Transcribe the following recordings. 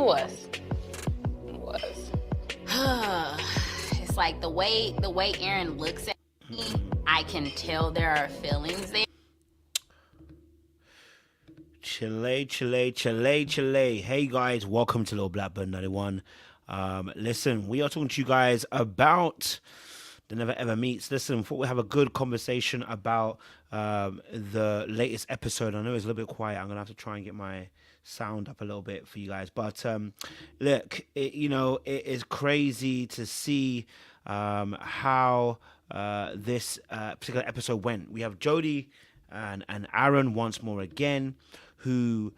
was. It's like the way Aaron looks at me, I can tell there are feelings there. Chile. Hey guys, welcome to Little Blackburn 91. Listen, we are talking to you guys about the Never Ever Meets. Listen, we thought we'd have a good conversation about the latest episode. I know it's a little bit quiet. I'm gonna have to try and get my sound up a little bit for you guys. But look, it is crazy to see how this particular episode went. We have Jody and Aaron once more again, who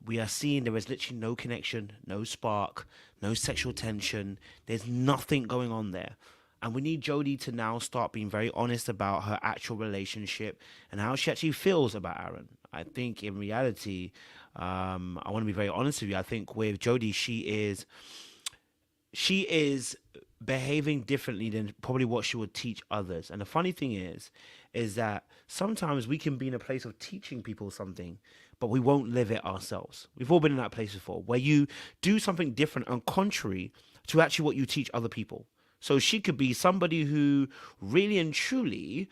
we are seeing there is literally no connection, no spark, no sexual tension. There's nothing going on there. And we need Jody to now start being very honest about her actual relationship and how she actually feels about Aaron. I think in reality, I want to be very honest with you. I think with Jody, she is behaving differently than probably what she would teach others. And the funny thing is that sometimes we can be in a place of teaching people something, but we won't live it ourselves. We've all been in that place before, where you do something different and contrary to actually what you teach other people. So she could be somebody who really and truly,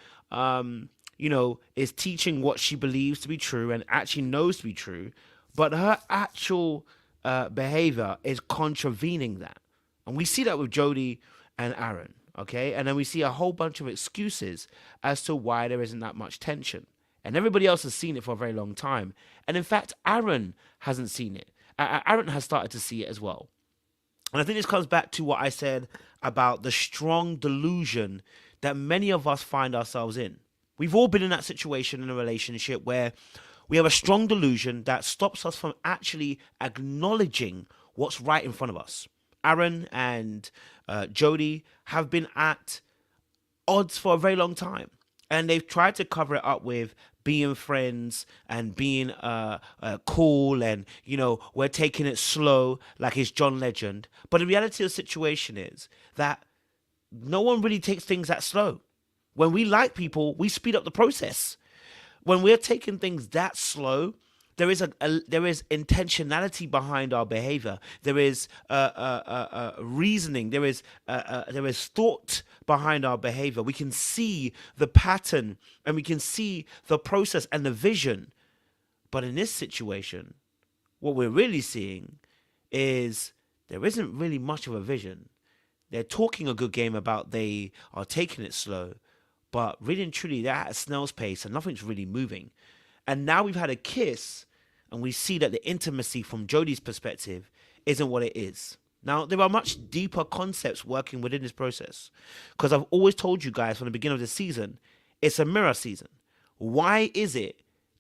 is teaching what she believes to be true and actually knows to be true, but her actual behavior is contravening that. And we see that with Jody and Aaron, okay? And then we see a whole bunch of excuses as to why there isn't that much tension. And everybody else has seen it for a very long time. And in fact, Aaron hasn't seen it. Aaron has started to see it as well. And I think this comes back to what I said about the strong delusion that many of us find ourselves in. We've all been in that situation in a relationship where we have a strong delusion that stops us from actually acknowledging what's right in front of us. Aaron and Jody have been at odds for a very long time, and they've tried to cover it up with being friends and being cool, and we're taking it slow like it's John Legend. But the reality of the situation is that no one really takes things that slow. When we like people, we speed up the process. When we're taking things that slow, there is intentionality behind our behavior. There is reasoning. There is thought behind our behavior. We can see the pattern and we can see the process and the vision. But in this situation, what we're really seeing is there isn't really much of a vision. They're talking a good game about they are taking it slow, but really and truly they're at a snail's pace and nothing's really moving. And now we've had a kiss, and we see that the intimacy from Jody's perspective isn't what it is. Now, there are much deeper concepts working within this process, because I've always told you guys from the beginning of the season, it's a mirror season. Why is it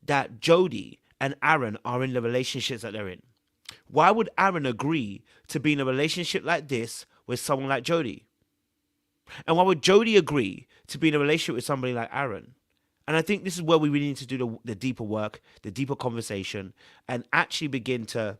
that Jody and Aaron are in the relationships that they're in? Why would Aaron agree to be in a relationship like this with someone like Jody? And why would Jody agree to be in a relationship with somebody like Aaron? And I think this is where we really need to do the deeper work, the deeper conversation, and actually begin to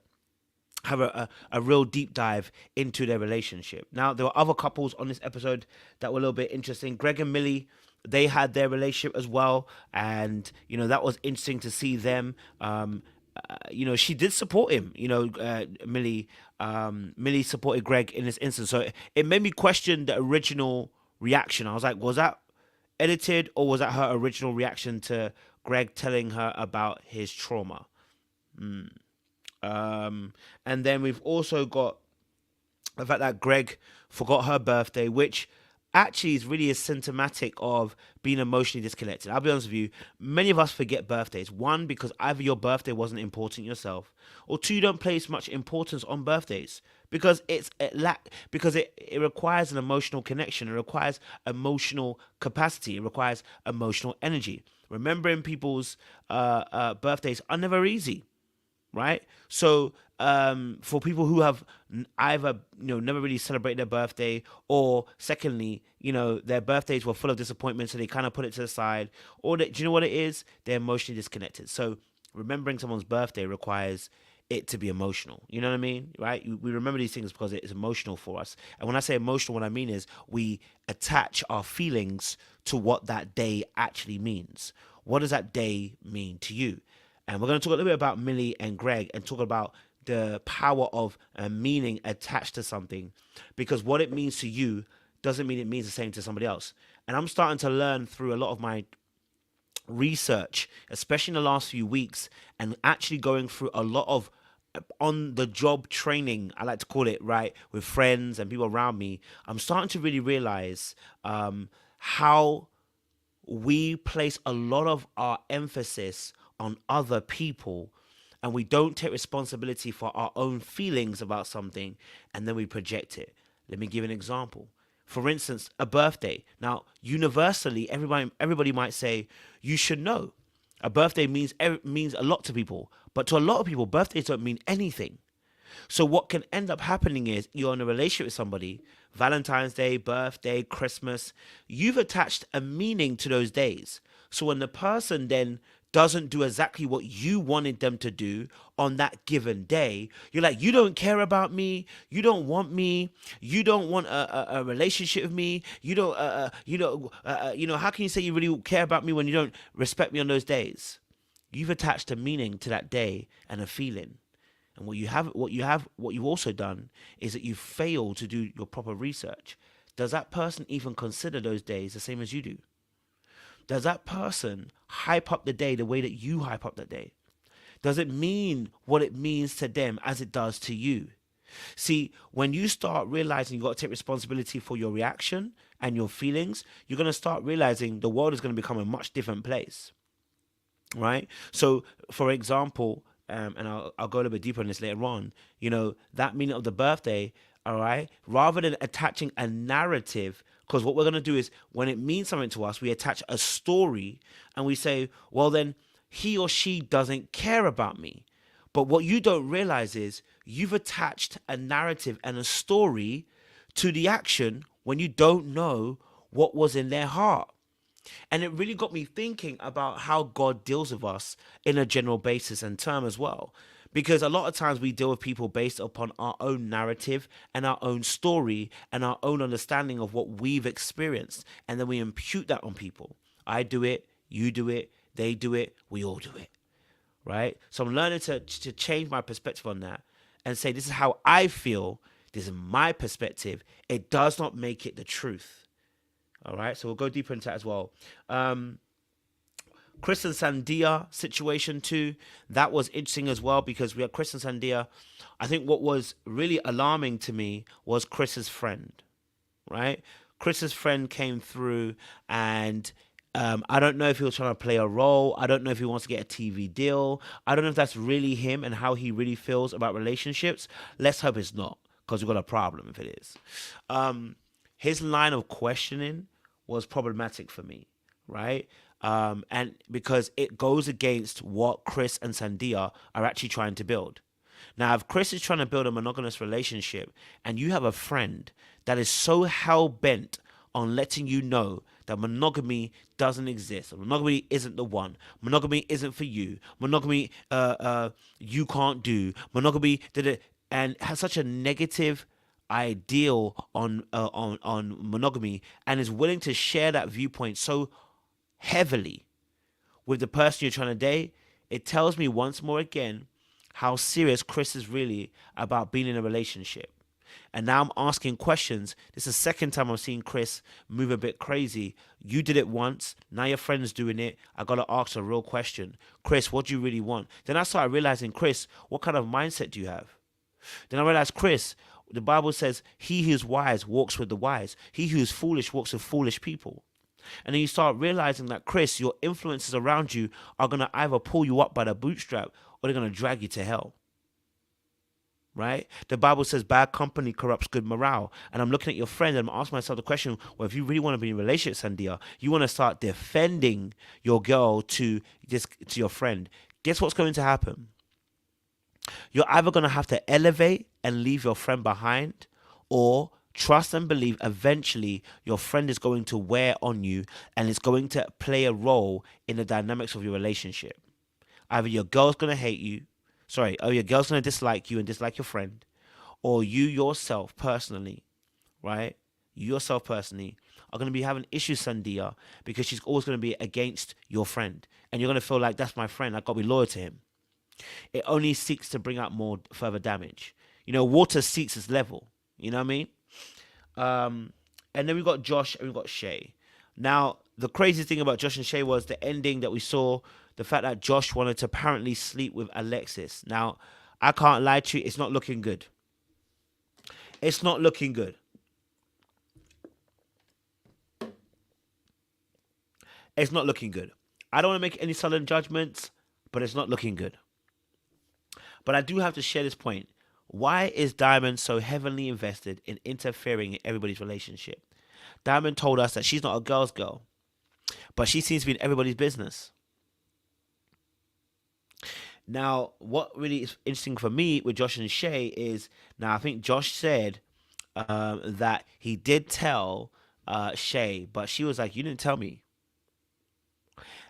have a real deep dive into their relationship. Now, there were other couples on this episode that were a little bit interesting. Greg and Millie, they had their relationship as well. And, that was interesting to see them. She did support him. Millie supported Greg in this instance. So it made me question the original reaction. I was like, was that edited, or was that her original reaction to Greg telling her about his trauma? And then we've also got the fact that Greg forgot her birthday, which actually is really symptomatic of being emotionally disconnected. I'll be honest with you, many of us forget birthdays. One, because either your birthday wasn't important yourself, or two, you don't place much importance on birthdays because it requires an emotional connection. It requires emotional capacity. It requires emotional energy. Remembering people's birthdays are never easy, right? So for people who have either never really celebrated their birthday, or secondly, their birthdays were full of disappointment, so they kind of put it to the side, or do you know what it is? They're emotionally disconnected. So remembering someone's birthday requires it to be emotional. You know what I mean? Right? We remember these things because it is emotional for us. And when I say emotional, what I mean is we attach our feelings to what that day actually means. What does that day mean to you? And we're going to talk a little bit about Millie and Greg and talk about the power of a meaning attached to something, because what it means to you doesn't mean it means the same to somebody else. And I'm starting to learn through a lot of my research, especially in the last few weeks, and actually going through a lot of on the job training, I like to call it, right, with friends and people around me. I'm starting to really realize how we place a lot of our emphasis on other people, and we don't take responsibility for our own feelings about something, and then we project it. Let me give an example. For instance, a birthday. Now, universally, everybody might say, you should know. A birthday means a lot to people, but to a lot of people, birthdays don't mean anything. So what can end up happening is you're in a relationship with somebody, Valentine's Day, birthday, Christmas, you've attached a meaning to those days. So when the person then doesn't do exactly what you wanted them to do on that given day, you're like, you don't care about me, you don't want me, you don't want a relationship with me, you don't how can you say you really care about me when you don't respect me on those days? You've attached a meaning to that day and a feeling. And what you've also done is that you failed to do your proper research. Does that person even consider those days the same as you do? Does that person hype up the day the way that you hype up that day? Does it mean what it means to them as it does to you? See, when you start realizing you got to take responsibility for your reaction and your feelings, you're going to start realizing the world is going to become a much different place, right? So, for example, and I'll go a little bit deeper on this later on, that meaning of the birthday, all right, rather than attaching a narrative, because what we're going to do is when it means something to us, we attach a story and we say, well, then he or she doesn't care about me. But what you don't realize is you've attached a narrative and a story to the action when you don't know what was in their heart. And it really got me thinking about how God deals with us in a general basis and term as well. Because a lot of times we deal with people based upon our own narrative and our own story and our own understanding of what we've experienced. And then we impute that on people. I do it, you do it, they do it, we all do it. Right? So I'm learning to change my perspective on that and say, this is how I feel. This is my perspective. It does not make it the truth. All right, so we'll go deeper into that as well. Chris and Sandia situation too, that was interesting as well, because we had Chris and Sandia. I think what was really alarming to me was Chris's friend, right? Chris's friend came through and I don't know if he was trying to play a role. I don't know if he wants to get a TV deal. I don't know if that's really him and how he really feels about relationships. Let's hope it's not, because we've got a problem if it is. His line of questioning was problematic for me, right? And because it goes against what Chris and Sandia are actually trying to build. Now, if Chris is trying to build a monogamous relationship and you have a friend that is so hell-bent on letting you know that monogamy doesn't exist, monogamy isn't the one, monogamy isn't for you, monogamy you can't do, monogamy and has such a negative ideal on monogamy, and is willing to share that viewpoint so heavily with the person you're trying to date, it tells me once more again how serious Chris is really about being in a relationship. And now I'm asking questions. This is the second time I'm seeing Chris move a bit crazy. You did it once, now your friend's doing it. I gotta ask a real question. Chris, what do you really want? Then I started realizing, Chris, what kind of mindset do you have? Then I realized, Chris, the Bible says, he who is wise walks with the wise. He who is foolish walks with foolish people. And then you start realizing that, Chris, your influences around you are going to either pull you up by the bootstrap or they're going to drag you to hell. Right? The Bible says bad company corrupts good morale. And I'm looking at your friend and I'm asking myself the question, well, if you really want to be in a relationship, Sandia, you want to start defending your girl to your friend. Guess what's going to happen? You're either going to have to elevate and leave your friend behind, or trust and believe eventually your friend is going to wear on you and it's going to play a role in the dynamics of your relationship. Either your girl's going to hate you, your girl's going to dislike you and dislike your friend, or you yourself personally, right? You yourself personally are going to be having issues, Sandia, because she's always going to be against your friend. And you're going to feel like, that's my friend, I've got to be loyal to him. It only seeks to bring out more further damage. Water seeks its level. You know what I mean? And then we got Josh and we got Shay. Now, the crazy thing about Josh and Shay was the ending that we saw, the fact that Josh wanted to apparently sleep with Alexis. Now, I can't lie to you, it's not looking good. It's not looking good. It's not looking good. I don't want to make any sudden judgments, but it's not looking good. But I do have to share this point. Why is Diamond so heavily invested in interfering in everybody's relationship? Diamond told us that she's not a girl's girl, but she seems to be in everybody's business. Now, what really is interesting for me with Josh and Shay is, now I think Josh said that he did tell Shay, but she was like, you didn't tell me.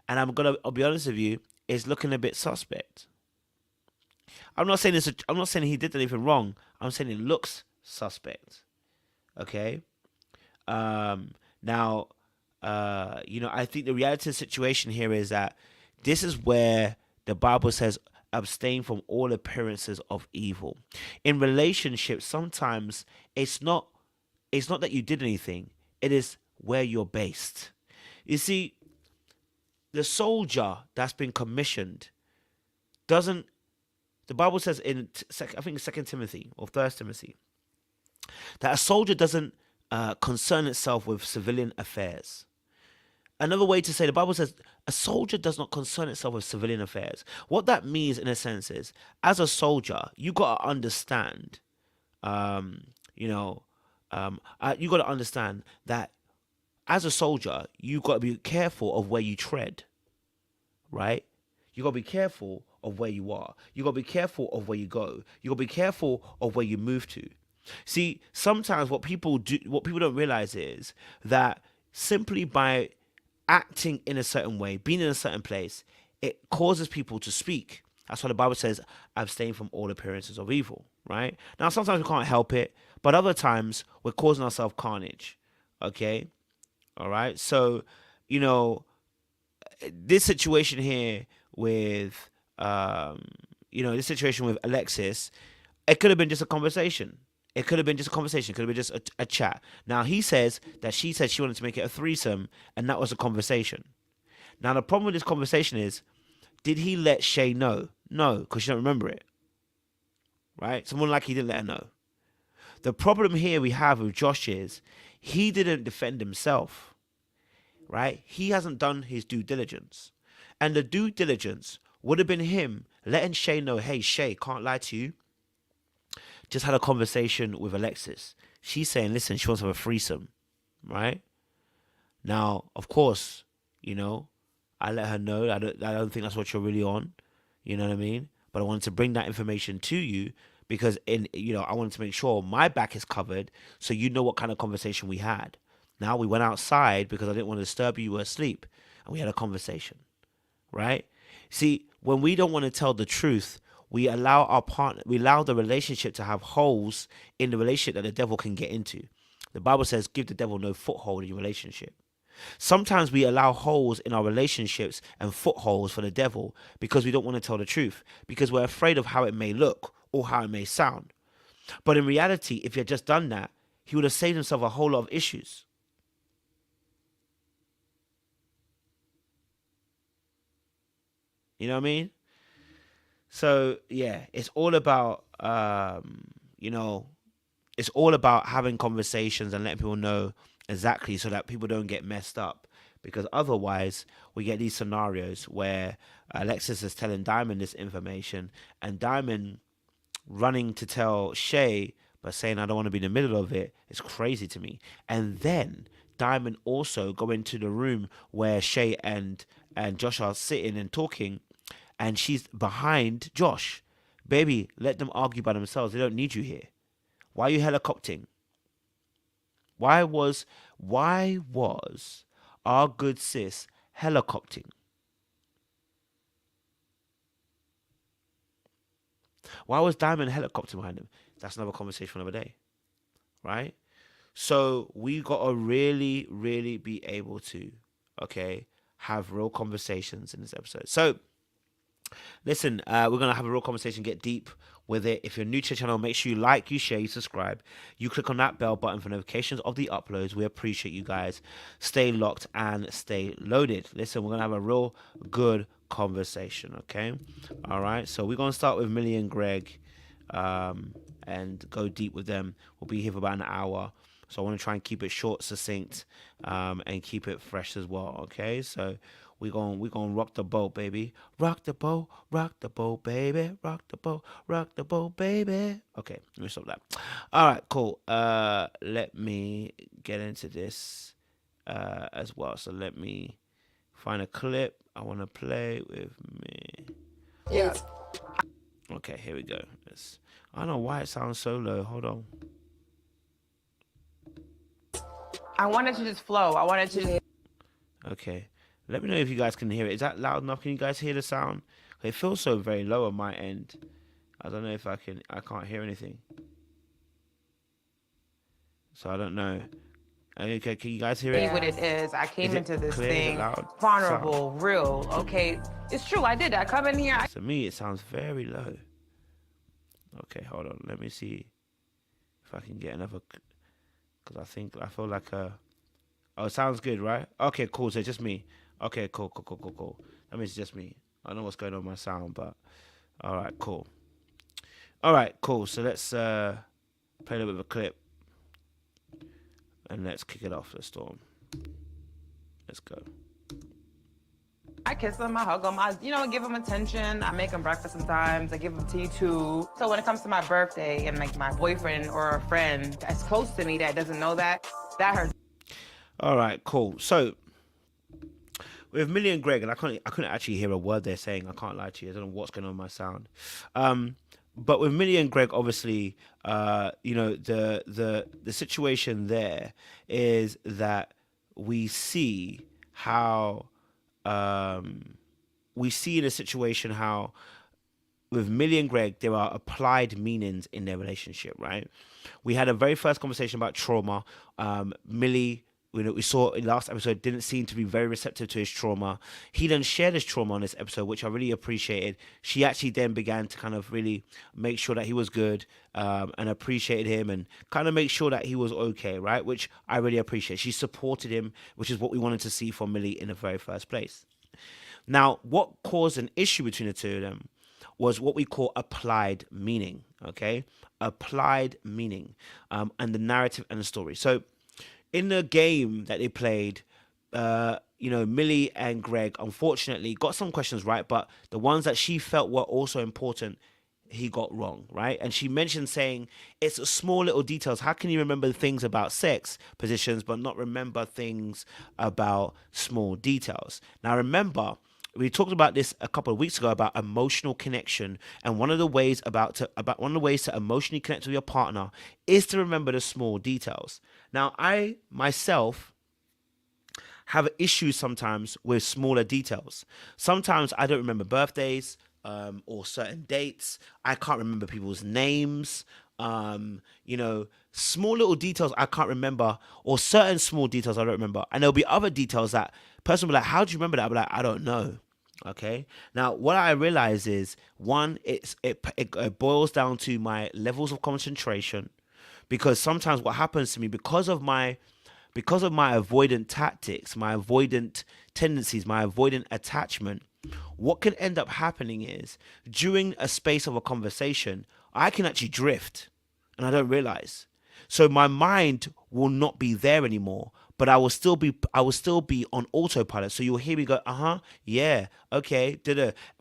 And I'll be honest with you, it's looking a bit suspect. I'm not saying he did anything wrong. I'm saying it looks suspect. Okay. Now, I think the reality of the situation here is that this is where the Bible says, abstain from all appearances of evil. In relationships, sometimes it's not that you did anything. It is where you're based. You see, the soldier that's been commissioned doesn't. The Bible says in I think 2 Timothy or 1 Timothy that a soldier doesn't concern itself with civilian affairs. Another way to say, the Bible says a soldier does not concern itself with civilian affairs. What that means, in a sense, is as a soldier, you got to understand, you got to understand that as a soldier, you got to be careful of where you tread, right? You got to be careful of where you are. You got to be careful of where you go. You got to be careful of where you move to. See, sometimes what people don't realize is that simply by acting in a certain way, being in a certain place, it causes people to speak. That's why the Bible says, abstain from all appearances of evil, right? Now, sometimes we can't help it, but other times we're causing ourselves carnage, okay? All right? So, this situation here with, this situation with Alexis, it could have been just a conversation. It could have been just a conversation. It could have been just a chat. Now, he says that she said she wanted to make it a threesome, and that was a conversation. Now, the problem with this conversation is, did he let Shay know? No, because she don't remember it. Right? Someone like he didn't let her know. The problem here we have with Josh is, he didn't defend himself. Right? He hasn't done his due diligence. And the due diligence would have been him letting Shay know, hey, Shay, can't lie to you. Just had a conversation with Alexis. She's saying, listen, she wants to have a threesome, right? Now, of course, I let her know. I don't think that's what you're really on. You know what I mean? But I wanted to bring that information to you because I wanted to make sure my back is covered so you know what kind of conversation we had. Now we went outside because I didn't want to disturb you. You were asleep, and we had a conversation, right? See, when we don't want to tell the truth, we allow the relationship to have holes in the relationship that the devil can get into. The Bible says, give the devil no foothold in your relationship. Sometimes we allow holes in our relationships and footholds for the devil because we don't want to tell the truth, because we're afraid of how it may look or how it may sound. But in reality, if he had just done that, he would have saved himself a whole lot of issues. You know what I mean? So yeah, it's all about it's all about having conversations and letting people know exactly so that people don't get messed up. Because otherwise, we get these scenarios where Alexis is telling Diamond this information, and Diamond running to tell Shay, but saying I don't want to be in the middle of it. It's crazy to me. And then Diamond also go into the room where Shay and Josh are sitting and talking. And she's behind Josh. Baby, let them argue by themselves. They don't need you here. Why are you helicoptering? Why was our good sis helicoptering? Why was Diamond helicoptering behind him? That's another conversation for another day. Right? So we got to really, really be able to, have real conversations in this episode. So Listen, we're gonna have a real conversation, get deep with it. If you're new to the channel, make sure you like, you share, you subscribe. You click on that bell button for notifications of the uploads. We appreciate you guys. Stay locked and stay loaded. Listen, we're gonna have a real good conversation, okay? All right. So we're gonna start with Millie and Greg, and go deep with them. We'll be here for about an hour. So I want to try and keep it short, succinct, and keep it fresh as well. Okay, so we gonna rock the boat, baby. Rock the boat, baby. Rock the boat, baby. Okay, let me stop that. All right, cool. Let me get into this as well. So let me find a clip I want to play with me. Yeah. Okay, here we go. I don't know why it sounds so low. Hold on. I wanted to just flow. I wanted to. Okay. Let me know if you guys can hear it. Is that loud enough? Can you guys hear the sound? It feels so very low on my end. I don't know if I can't hear anything. So I don't know. Okay, can you guys hear it? What it is. I came into this clear, thing loud vulnerable, real. Okay, it's true. I did. I come in here. To me, it sounds very low. Okay, hold on. Let me see if I can get another. Because I feel like oh, it sounds good, right? Okay, cool. So it's just me. Okay, cool. That means it's just me. I don't know what's going on with my sound, but all right, cool. All right, cool. So let's play a little bit of a clip, and let's kick it off. The storm. Let's go. I kiss them, I hug them, I give them attention. I make them breakfast sometimes. I give them tea too. So when it comes to my birthday and like my boyfriend or a friend that's close to me that doesn't know that hurts. All right, cool. So with Millie and Greg, and I couldn't actually hear a word they're saying. I can't lie to you. I don't know what's going on with my sound. But with Millie and Greg, obviously, the situation there is that we see how we see in a situation how with Millie and Greg there are applied meanings in their relationship, right? We had a very first conversation about trauma. Millie, we saw in last episode, didn't seem to be very receptive to his trauma. He then shared his trauma on this episode, which I really appreciated. She actually then began to kind of really make sure that he was good, and appreciated him and kind of make sure that he was okay, right? Which I really appreciate. She supported him, which is what we wanted to see from Millie in the very first place. Now, what caused an issue between the two of them was what we call applied meaning, okay? Applied meaning, and the narrative and the story. So in the game that they played, Millie and Greg, unfortunately, got some questions right, but the ones that she felt were also important, he got wrong, right? And she mentioned saying, it's a small little details. How can you remember things about sex positions, but not remember things about small details? Now, remember, we talked about this a couple of weeks ago about emotional connection, and one of the ways to emotionally connect with your partner is to remember the small details. Now, I myself have issues sometimes with smaller details. Sometimes I don't remember birthdays, or certain dates. I can't remember people's names. Small little details I can't remember, or certain small details I don't remember. And there'll be other details that person will be like, how do you remember that? I'll be like, I don't know. Okay. Now, what I realize is, one, it boils down to my levels of concentration, because sometimes what happens to me, because of my avoidant tactics, my avoidant tendencies, my avoidant attachment, what can end up happening is during a space of a conversation, I can actually drift and I don't realize. So my mind will not be there anymore, but I will still be on autopilot. So you'll hear me go, yeah, okay,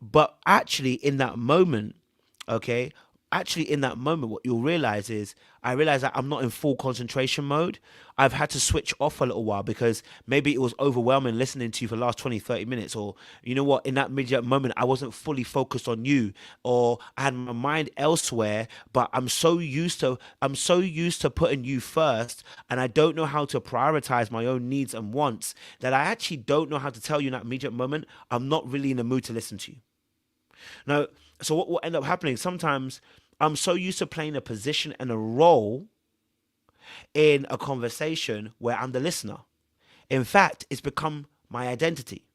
but actually in that moment, what you'll realize is I realize that I'm not in full concentration mode. I've had to switch off a little while because maybe it was overwhelming listening to you for the last 20, 30 minutes. Or, you know what, in that immediate moment, I wasn't fully focused on you, or I had my mind elsewhere, but I'm so used to putting you first, and I don't know how to prioritize my own needs and wants, that I actually don't know how to tell you in that immediate moment, I'm not really in the mood to listen to you. Now, so what will end up happening, sometimes I'm so used to playing a position and a role in a conversation where I'm the listener. In fact, it's become my identity.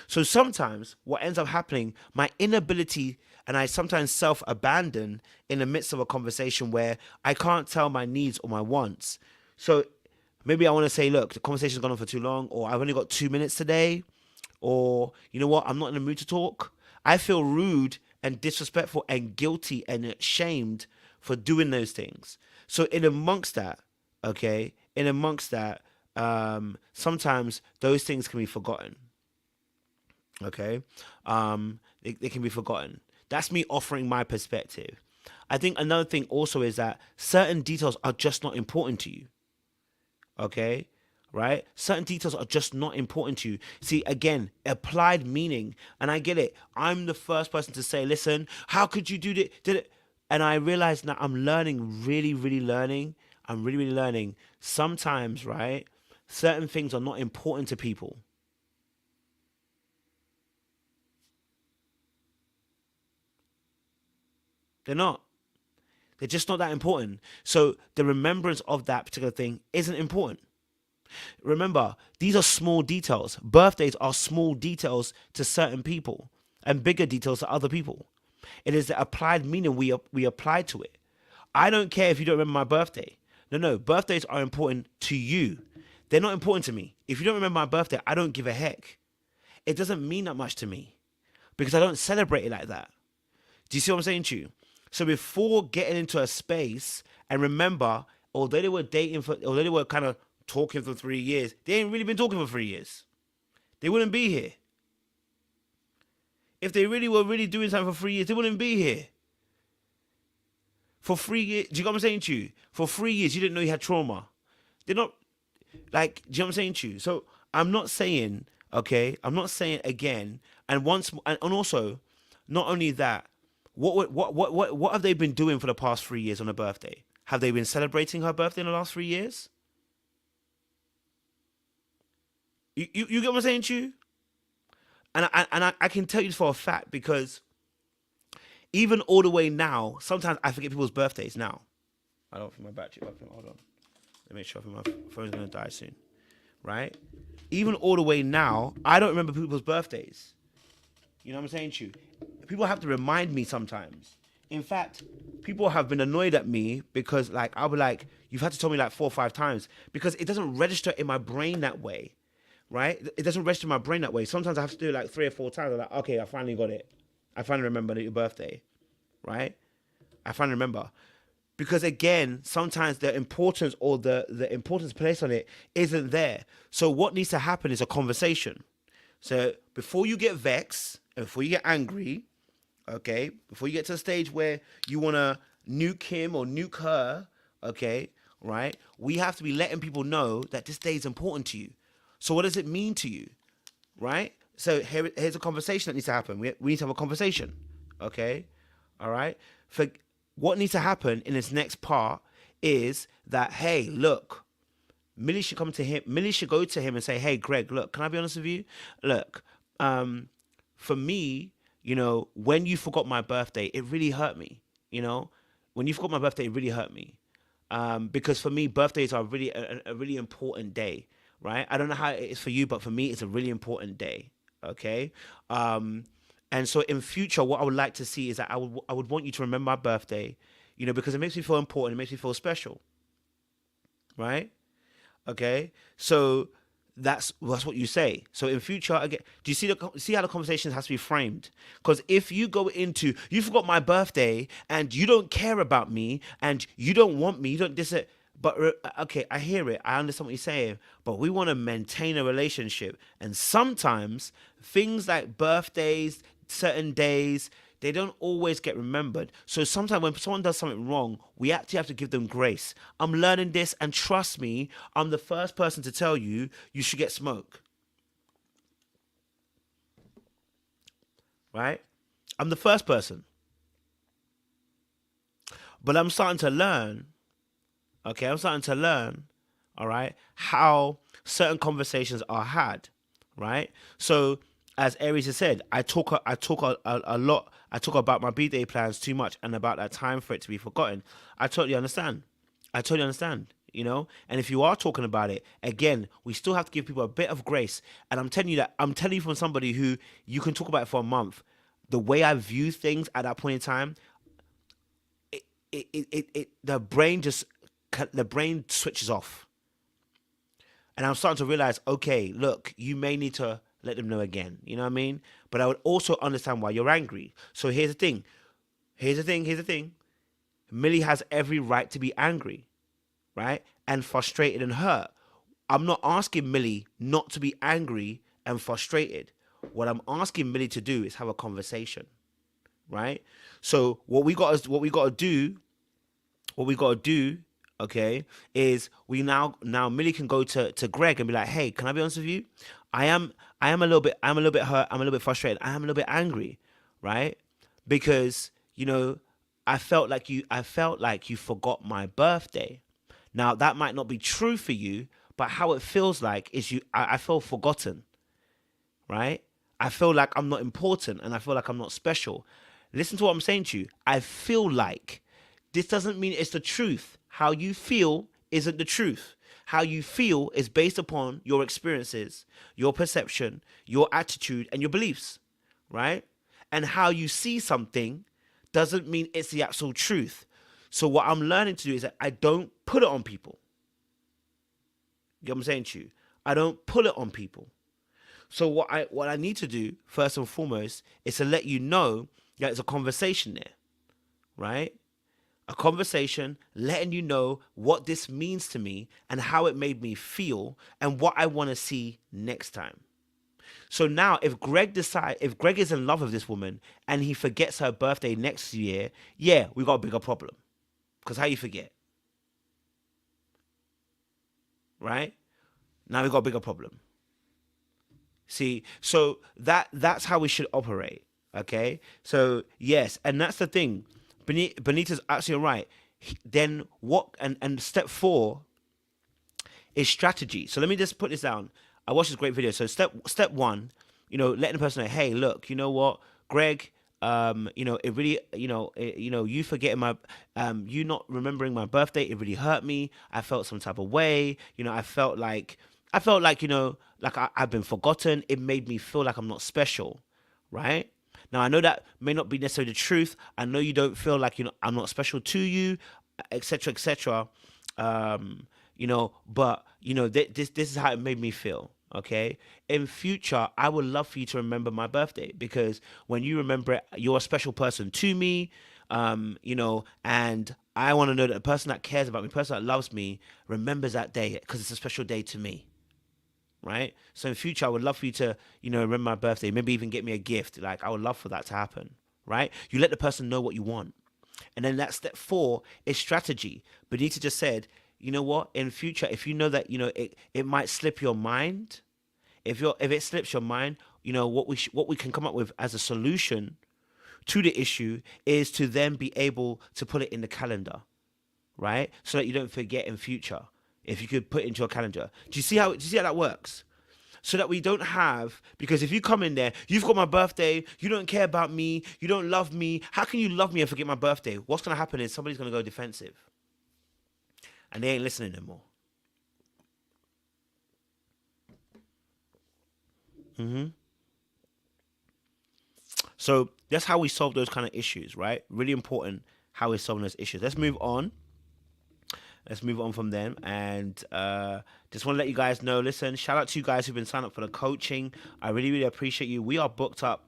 So sometimes what ends up happening, my inability, and I sometimes self-abandon in the midst of a conversation where I can't tell my needs or my wants. So maybe I want to say, look, the conversation's gone on for too long, or I've only got 2 minutes today, or you know what, I'm not in the mood to talk. I feel rude and disrespectful and guilty and ashamed for doing those things. So in amongst that, okay, sometimes those things can be forgotten. Okay, they can be forgotten. That's me offering my perspective. I think another thing also is that certain details are just not important to you. Okay, right? Certain details are just not important to you. See, again, applied meaning, and I get it. I'm the first person to say, listen, how could you do that? Did it? And I realize now I'm learning, really, really learning. I'm really, really learning. Sometimes, right, certain things are not important to people. They're not. They're just not that important. So the remembrance of that particular thing isn't important. Remember, these are small details. Birthdays are small details to certain people and bigger details to other people. It is the applied meaning we apply to it. I don't care if you don't remember my birthday. No, birthdays are important to you. They're not important to me. If you don't remember my birthday, I don't give a heck. It doesn't mean that much to me because I don't celebrate it like that. Do you see what I'm saying to you? So before getting into a space, and remember, although they were kind of talking for 3 years, they ain't really been talking for 3 years. They wouldn't be here. If they really were doing something for 3 years, they wouldn't be here. For 3 years, do you know what I'm saying to you? For 3 years, you didn't know you had trauma. They're not, like, do you know what I'm saying to you? So I'm not saying, okay, I'm not saying again, and also, not only that, what have they been doing for the past 3 years on her birthday? Have they been celebrating her birthday in the last 3 years? You get what I'm saying to you? And I can tell you this for a fact because even all the way now, sometimes I forget people's birthdays now. I don't think my battery. Hold on. Let me make sure my phone's gonna die soon. Right? Even all the way now, I don't remember people's birthdays. You know what I'm saying to you? People have to remind me sometimes. In fact, people have been annoyed at me because, like, I'll be like, you've had to tell me like 4 or 5 times because it doesn't register in my brain that way, right? It doesn't register in my brain that way. Sometimes I have to do it like 3 or 4 times. I'm like, okay, I finally got it. I finally remember your birthday, right? I finally remember. Because again, sometimes the importance or the importance placed on it isn't there. So what needs to happen is a conversation. So before you get vexed and before you get angry, okay, before you get to the stage where you want to nuke him or nuke her, okay, right, we have to be letting people know that this day is important to you. So what does it mean to you, right? So here's a conversation that needs to happen. We need to have a conversation, okay, all right? For what needs to happen in this next part is that, hey, look, Millie should come to him. Millie should go to him and say, hey, Greg, look, can I be honest with you? Look, for me, you know, when you forgot my birthday, it really hurt me. You know, when you forgot my birthday, it really hurt me. Because for me, birthdays are really a really important day, right? I don't know how it is for you, but for me, it's a really important day. Okay. And so in future, what I would like to see is that I would want you to remember my birthday, you know, because it makes me feel important. It makes me feel special. Right. Okay. So that's what you say. So in future, again, do you see how the conversation has to be framed? Because if you go into, you forgot my birthday and you don't care about me and you don't want me, you don't but okay, I hear it. I understand what you're saying, but we want to maintain a relationship. And sometimes things like birthdays, certain days, they don't always get remembered. So sometimes when someone does something wrong, we actually have to give them grace. I'm learning this, and trust me, I'm the first person to tell you you should get smoke. Right? I'm the first person. But I'm starting to learn, okay, all right, how certain conversations are had, right? So as Aries has said, I talk a lot. I talk about my B-Day plans too much and about that time for it to be forgotten. I totally understand. you know? And if you are talking about it, again, we still have to give people a bit of grace. And I'm telling you from somebody who you can talk about it for a month. The way I view things at that point in time, the brain switches off. And I'm starting to realize, okay, look, you may need to let them know again. You know what I mean? But I would also understand why you're angry. So here's the thing. Millie has every right to be angry, right? And frustrated and hurt. I'm not asking Millie not to be angry and frustrated. What I'm asking Millie to do is have a conversation, right? So what we got to do, okay, is we now Millie can go to Greg and be like, hey, can I be honest with you? I am a little bit hurt. I'm a little bit frustrated. I am a little bit angry, right? Because, you know, I felt like you forgot my birthday. Now that might not be true for you, but how it feels like is I feel forgotten, right? I feel like I'm not important and I feel like I'm not special. Listen to what I'm saying to you. I feel like. This doesn't mean it's the truth. How you feel isn't the truth. How you feel is based upon your experiences, your perception, your attitude, and your beliefs, right? And how you see something doesn't mean it's the actual truth. So what I'm learning to do is that I don't put it on people. You get what I'm saying to you? I don't pull it on people. So what I need to do, first and foremost, is to let you know that there's a conversation there, right? A conversation letting you know what this means to me and how it made me feel and what I want to see next time. So now if Greg is in love with this woman and he forgets her birthday next year, yeah, we got a bigger problem. Because how you forget? Right? Now we got a bigger problem. See, so that's how we should operate. Okay? So yes, and that's the thing. Benita's absolutely right. Then what? And step 4 is strategy. So let me just put this down. I watched this great video. So step 1, you know, letting the person know, hey, look, you know what, Greg, you know, it really, you forgetting my, you not remembering my birthday, it really hurt me. I felt some type of way. You know, I felt like, you know, like I've been forgotten. It made me feel like I'm not special, right? Now, I know that may not be necessarily the truth. I know you don't feel like, you know, I'm not special to you, etc., etc. You know, but, you know, this is how it made me feel, okay? In future, I would love for you to remember my birthday because when you remember it, you're a special person to me, you know, and I want to know that the person that cares about me, the person that loves me, remembers that day because it's a special day to me. Right? So in future, I would love for you to, you know, remember my birthday, maybe even get me a gift. Like, I would love for that to happen, right? You let the person know what you want. And then that step 4 is strategy. Benita just said, you know what? In future, if you know that, you know, it might slip your mind. If it slips your mind, you know, what we can come up with as a solution to the issue is to then be able to put it in the calendar, right? So that you don't forget in future. If you could put it into your calendar. Do you see how that works? So that we don't have, because if you come in there, you've got my birthday, you don't care about me, you don't love me. How can you love me and forget my birthday? What's going to happen is somebody's going to go defensive. And they ain't listening anymore. So that's how we solve those kind of issues, right? Really important how we solve those issues. Let's move on. Let's move on from them. And just want to let you guys know, listen, shout out to you guys who've been signed up for the coaching. I really, really appreciate you. We are booked up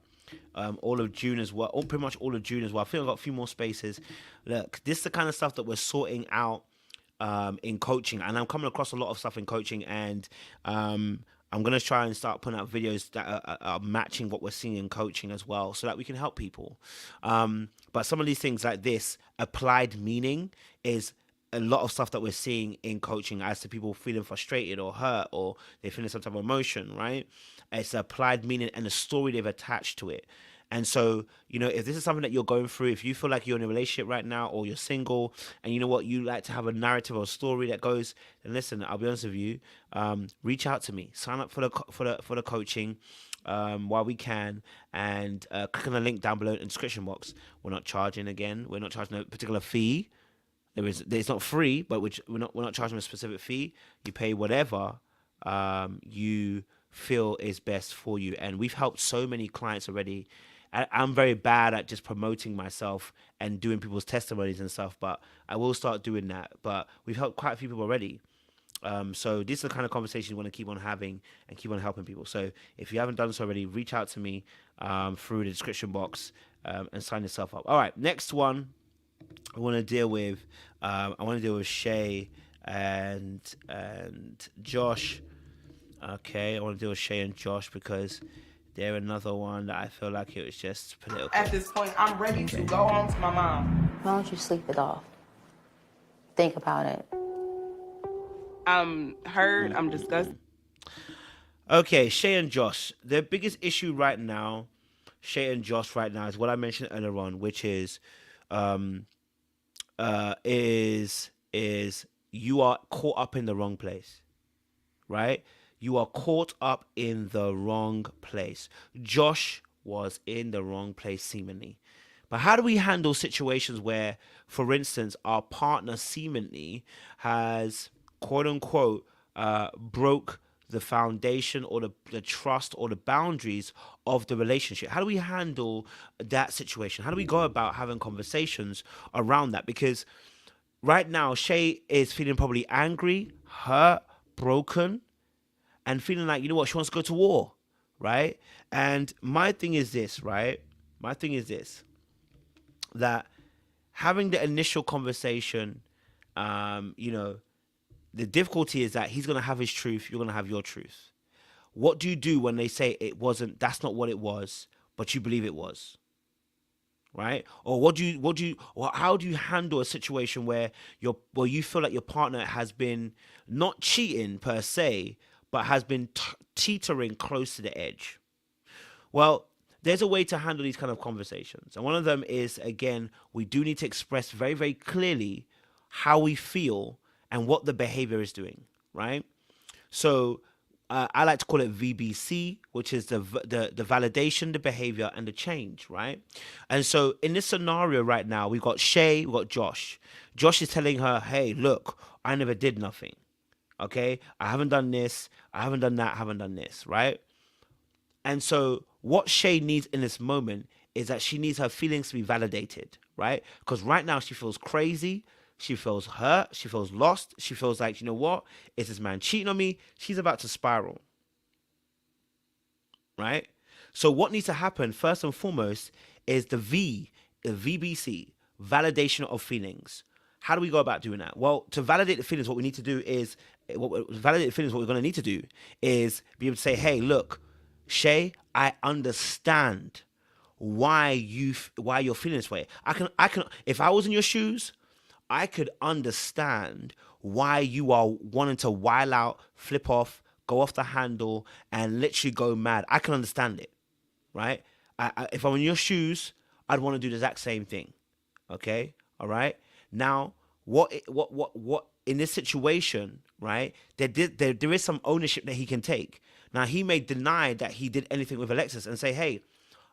all of June as well, pretty much all of June as well. I think I've got a few more spaces. Look, this is the kind of stuff that we're sorting out in coaching. And I'm coming across a lot of stuff in coaching. And I'm going to try and start putting out videos that are matching what we're seeing in coaching as well so that we can help people. But some of these things like this, applied meaning, is a lot of stuff that we're seeing in coaching as to people feeling frustrated or hurt or they're feeling some type of emotion, right? It's applied meaning and the story they've attached to it. And so, you know, if this is something that you're going through, if you feel like you're in a relationship right now or you're single and you know what, you like to have a narrative or a story that goes, then listen, I'll be honest with you, reach out to me, sign up for the coaching while we can, and click on the link down below in the description box. We're not charging again. We're not charging a particular fee. It's not free, but we're not charging a specific fee. You pay whatever you feel is best for you. And we've helped so many clients already. I'm very bad at just promoting myself and doing people's testimonies and stuff, but I will start doing that. But we've helped quite a few people already. So these are the kind of conversations you want to keep on having and keep on helping people. So if you haven't done so already, reach out to me through the description box and sign yourself up. All right, next one I want to deal with. Shay and Josh. Okay, I want to deal with Shay and Josh because they're another one that I feel like it was just political. At this point, I'm ready to go home to my mom. Why don't you sleep it off? Think about it. I'm hurt. I'm disgusted. Okay, Shay and Josh. Their biggest issue right now, Shay and Josh right now, is what I mentioned earlier on, which is you are caught up in the wrong place, right? You are caught up in the wrong place. Josh was in the wrong place seemingly. But how do we handle situations where, for instance, our partner seemingly has, quote unquote, broke the foundation or the trust or the boundaries of the relationship? How do we handle that situation? How do we go about having conversations around that? Because right now, Shay is feeling probably angry, hurt, broken, and feeling like, you know what, she wants to go to war, right? And my thing is this, right? My thing is this, that having the initial conversation, the difficulty is that he's going to have his truth, you're going to have your truth. What do you do when they say that's not what it was, but you believe it was? Right? Or how do you handle a situation where you feel like your partner has been not cheating per se, but has been teetering close to the edge? Well, there's a way to handle these kind of conversations. And one of them is, again, we do need to express very, very clearly how we feel and what the behavior is doing, right? So I like to call it VBC, which is the validation, the behavior, and the change, right? And so in this scenario right now, we've got Shay, we've got Josh. Josh is telling her, hey, look, I never did nothing, okay? I haven't done this, I haven't done that, I haven't done this, right? And so what Shay needs in this moment is that she needs her feelings to be validated, right? Because right now she feels crazy, she feels hurt, she feels lost, she feels like, you know what? Is this man cheating on me? She's about to spiral, right? So what needs to happen first and foremost is the VBC, validation of feelings. How do we go about doing that? Well, to validate the feelings, what we need to do is, what we're going to need to do is be able to say, hey, look, Shay, I understand why you're feeling this way. I can. If I was in your shoes, I could understand why you are wanting to wild out, flip off, go off the handle, and literally go mad. I can understand it, right? If I'm in your shoes, I'd want to do the exact same thing. Okay, all right. Now, what in this situation, right? There is some ownership that he can take. Now, he may deny that he did anything with Alexis and say, hey,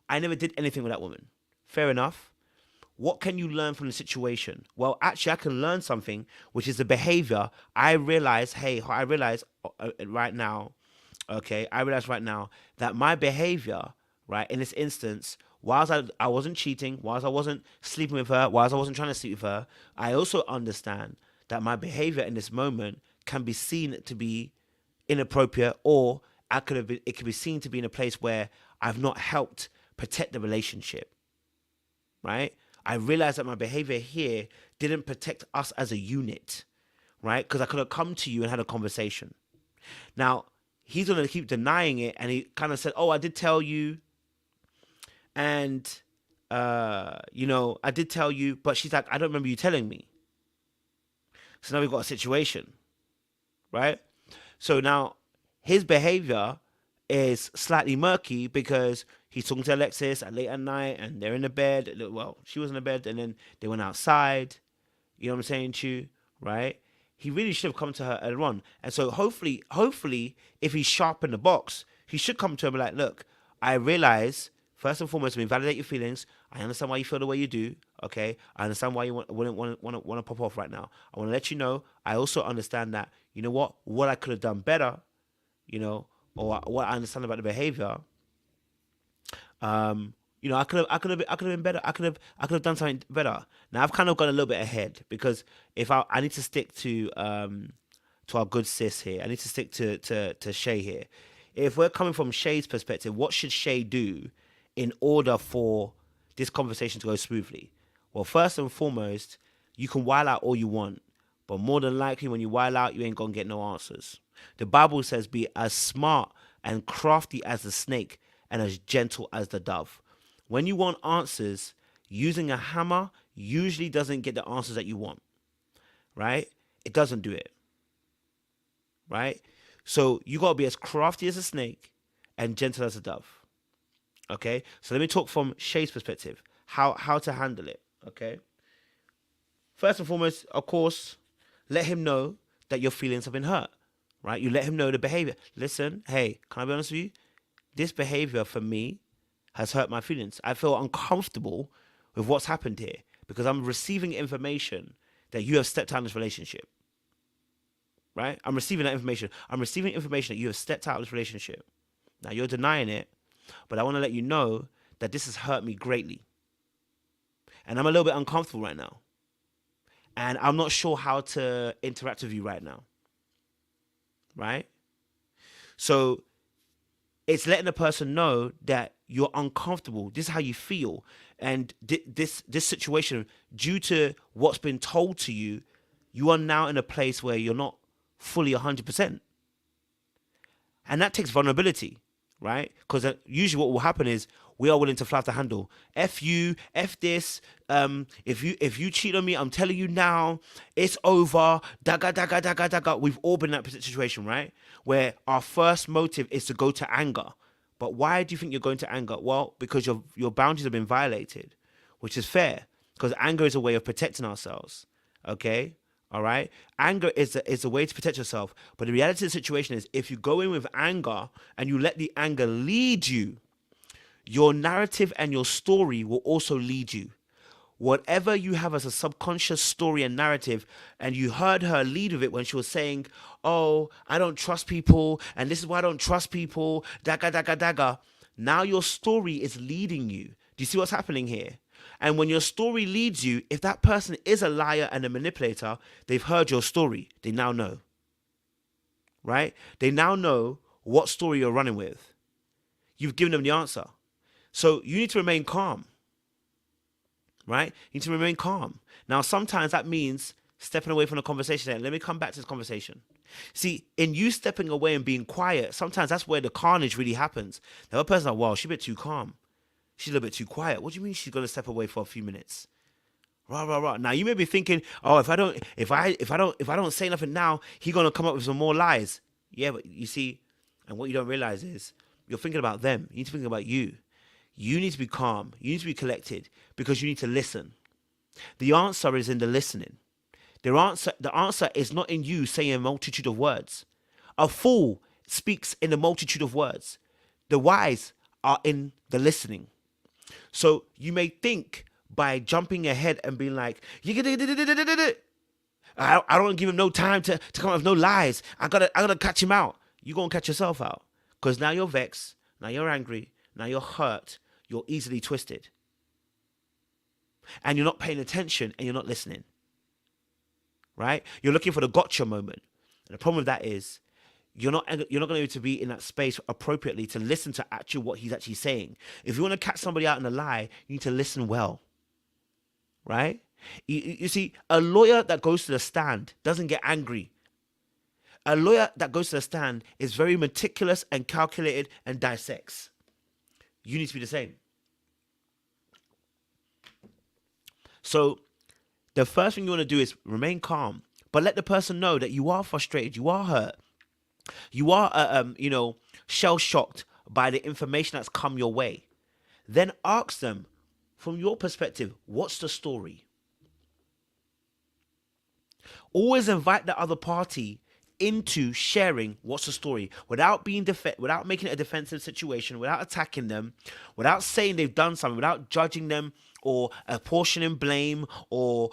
I never did anything with that woman. Fair enough. What can you learn from the situation? Well, actually, I can learn something, which is the behavior. I realize right now that my behavior, right, in this instance, whilst I wasn't cheating, whilst I wasn't sleeping with her, whilst I wasn't trying to sleep with her, I also understand that my behavior in this moment can be seen to be inappropriate, or it could be seen to be in a place where I've not helped protect the relationship, right? I realized that my behavior here didn't protect us as a unit, right? Because I could have come to you and had a conversation. Now, he's going to keep denying it, and he kind of said, oh, I did tell you, and, I did tell you, but she's like, I don't remember you telling me. So now we've got a situation, right? So now his behavior is slightly murky because he's talking to Alexis at late at night and they're in the bed. Well, she was in the bed and then they went outside. You know what I'm saying to you, right? He really should have come to her earlier on. And so hopefully, if he's sharp in the box, he should come to her and be like, look, I realize, first and foremost, we validate your feelings. I understand why you feel the way you do, Okay, I understand why you wouldn't want to pop off right now. I want to let you know. I also understand that, you know what I could have done better, you know, or what I understand about the behavior. You know, I could have been better. I could have done something better. Now I've kind of gone a little bit ahead, because if I need to stick to our good sis here. I need to stick to Shay here. If we're coming from Shay's perspective, what should Shay do in order for this conversation to go smoothly? Well, first and foremost, you can while out all you want, but more than likely when you while out, you ain't gonna get no answers. The Bible says, be as smart and crafty as the snake and as gentle as the dove. When you want answers, using a hammer usually doesn't get the answers that you want, right? It doesn't do it, right? So you got to be as crafty as a snake and gentle as a dove, okay? So let me talk from Shay's perspective, how to handle it, okay? First and foremost, of course, let him know that your feelings have been hurt, right? You let him know the behavior. Listen, hey, can I be honest with you? This behavior for me has hurt my feelings. I feel uncomfortable with what's happened here because I'm receiving information that you have stepped out of this relationship, right? I'm receiving that information. I'm receiving information that you have stepped out of this relationship. Now, you're denying it, but I want to let you know that this has hurt me greatly. And I'm a little bit uncomfortable right now. And I'm not sure how to interact with you right now, right? So it's letting the person know that you're uncomfortable. This is how you feel. And this situation, due to what's been told to you, you are now in a place where you're not fully 100%. And that takes vulnerability, right? Because usually what will happen is we are willing to fly off the handle. F you, F this. If you cheat on me, I'm telling you now, it's over. Daga, daga, daga, daga. We've all been in that situation, right? Where our first motive is to go to anger. But why do you think you're going to anger? Well, because your boundaries have been violated, which is fair. Because anger is a way of protecting ourselves, okay? All right? Anger is a way to protect yourself. But the reality of the situation is, if you go in with anger and you let the anger lead you, your narrative and your story will also lead you. Whatever you have as a subconscious story and narrative, and you heard her lead with it when she was saying, oh, I don't trust people, and this is why I don't trust people, daga, daga, daga. Now your story is leading you. Do you see what's happening here? And when your story leads you, if that person is a liar and a manipulator, they've heard your story. They now know, right? They now know what story you're running with. You've given them the answer. So you need to remain calm, right? You need to remain calm. Now, sometimes that means stepping away from the conversation. And let me come back to this conversation. See, in you stepping away and being quiet, sometimes that's where the carnage really happens. The other person's like, wow, she's a bit too calm. She's a little bit too quiet. What do you mean she's going to step away for a few minutes? Rah, rah, rah. Now, you may be thinking, oh, if I don't say nothing now, he's going to come up with some more lies. Yeah, but you see, and what you don't realize is you're thinking about them. You need to think about you. You need to be calm. You need to be collected because you need to listen. The answer is in the listening. The answer is not in you saying a multitude of words. A fool speaks in a multitude of words. The wise are in the listening. So you may think by jumping ahead and being like, I don't give him no time to come up with no lies. I gotta catch him out. You're gonna catch yourself out. Because now you're vexed, now you're angry, now you're hurt, you're easily twisted. And you're not paying attention and you're not listening. Right? You're looking for the gotcha moment. And the problem with that is you're not going to be able to be in that space appropriately to listen to actually what he's actually saying. If you want to catch somebody out in a lie, you need to listen well. Right? You see, a lawyer that goes to the stand doesn't get angry. A lawyer that goes to the stand is very meticulous and calculated and dissects. You need to be the same. So the first thing you want to do is remain calm, but let the person know that you are frustrated, you are hurt, you are, shell-shocked by the information that's come your way. Then ask them, from your perspective, what's the story? Always invite the other party into sharing what's the story without being without making it a defensive situation, without attacking them, without saying they've done something, without judging them or apportioning blame or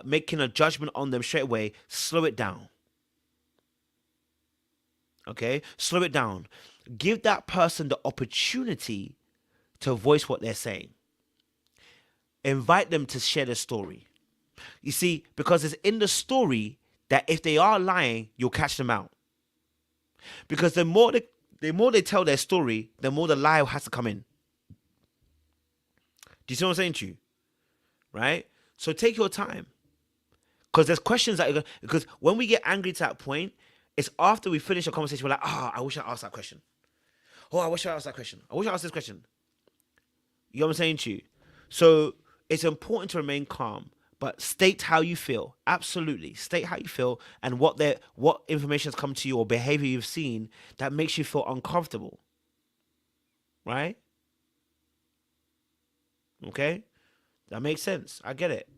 making a judgment on them straight away. Slow it down. Okay? Slow it down. Give that person the opportunity to voice what they're saying. Invite them to share their story. You see, because it's in the story that if they are lying, you'll catch them out. Because the more they tell their story, the more the lie has to come in. Do you see what I'm saying to you? Right? So take your time. Because there's questions because when we get angry to that point, it's after we finish a conversation, we're like, I wish I asked that question. Oh, I wish I asked that question. I wish I asked this question. You know what I'm saying to you? So it's important to remain calm, but state how you feel. Absolutely. State how you feel and what information has come to you or behavior you've seen that makes you feel uncomfortable. Right? Okay? That makes sense. I get it.